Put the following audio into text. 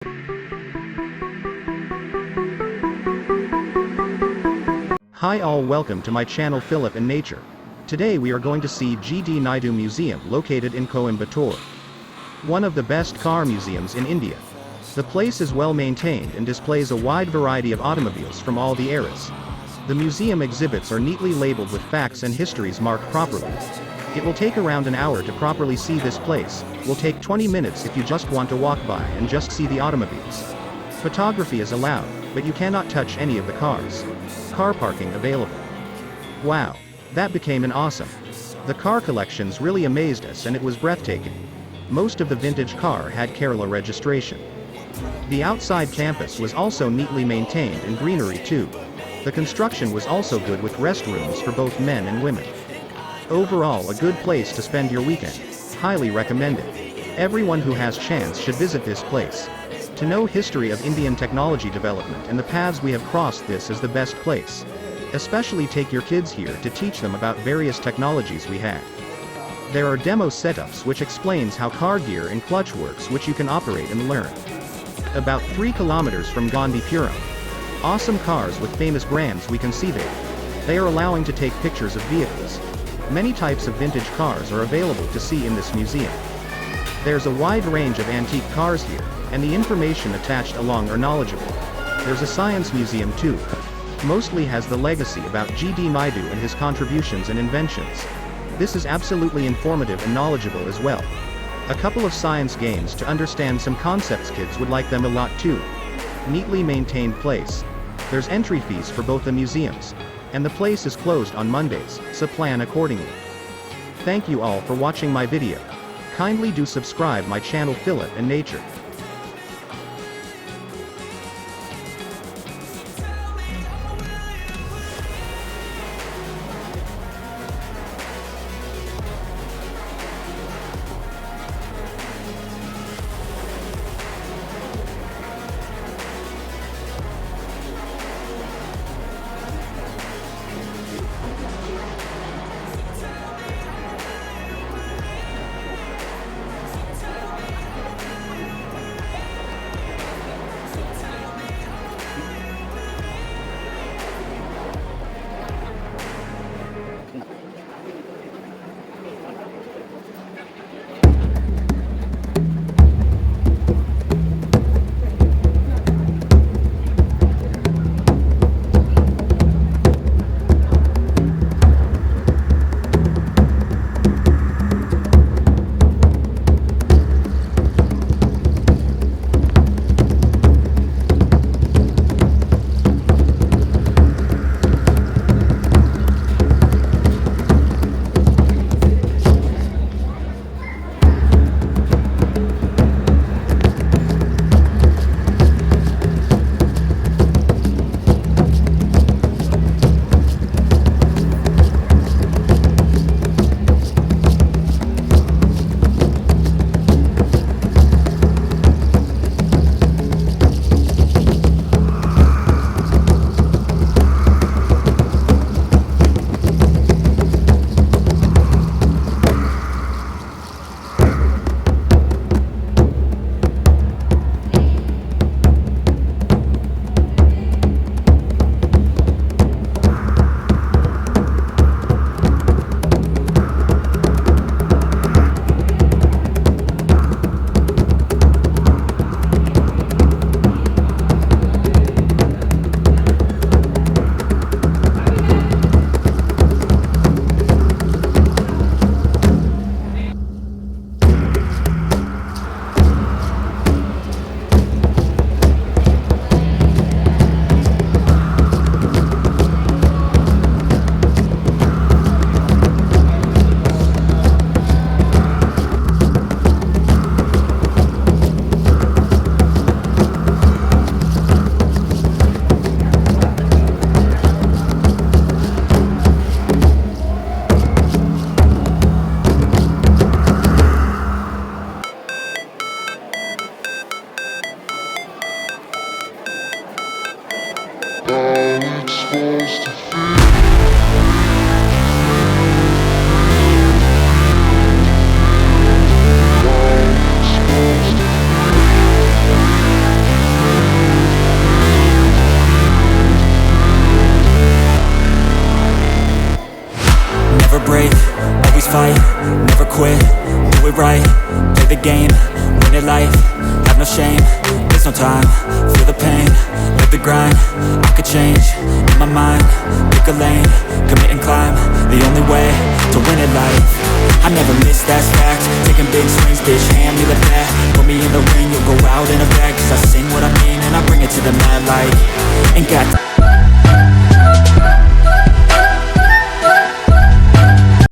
Hi all, welcome to my channel Philip in Nature. Today we are going to see D Naidu Museum located in Coimbatore. One of the best car museums in India. The place is well maintained and displays a wide variety of automobiles from all the eras. The museum exhibits are neatly labeled with facts and histories marked properly. It will take around an hour to properly see this place, will take 20 minutes if you just want to walk by and just see the automobiles. Photography is allowed, but you cannot touch any of the cars. Car parking available. Wow, that became an awesome. The car collections really amazed us and it was breathtaking. Most of the vintage car had Kerala registration. The outside campus was also neatly maintained and greenery too. The construction was also good with restrooms for both men and women. Overall a good place to spend your weekend. Highly recommended. Everyone who has chance should visit this place. To know history of Indian technology development and the paths we have crossed, this is the best place. Especially take your kids here to teach them about various technologies we had. There are demo setups which explains how car gear and clutch works, which you can operate and learn. About 3 kilometers from Gandhipuram. Awesome cars with famous brands we can see there. They are allowing to take pictures of vehicles. Many types of vintage cars are available to see in this museum. There's a wide range of antique cars here, and the information attached along are knowledgeable. There's a science museum too. Mostly has the legacy about D Naidu and his contributions and inventions. This is absolutely informative and knowledgeable as well. A couple of science games to understand some concepts, kids would like them a lot too. Neatly maintained place. There's entry fees for both the museums. And the place is closed on Mondays, so plan accordingly. Thank you all for watching my video. Kindly do subscribe my channel Philip in Nature. fight, never quit, do it right, play the game, win it life, have no shame, there's no time, feel the pain, live the grind, I could change, in my mind, pick a lane, commit and climb, the only way to win at life. I never miss, that's fact, taking big swings, bitch, hand me the bat, put me in the ring, you'll go out in a bag, cause I sing what I mean and I bring it to the mad light.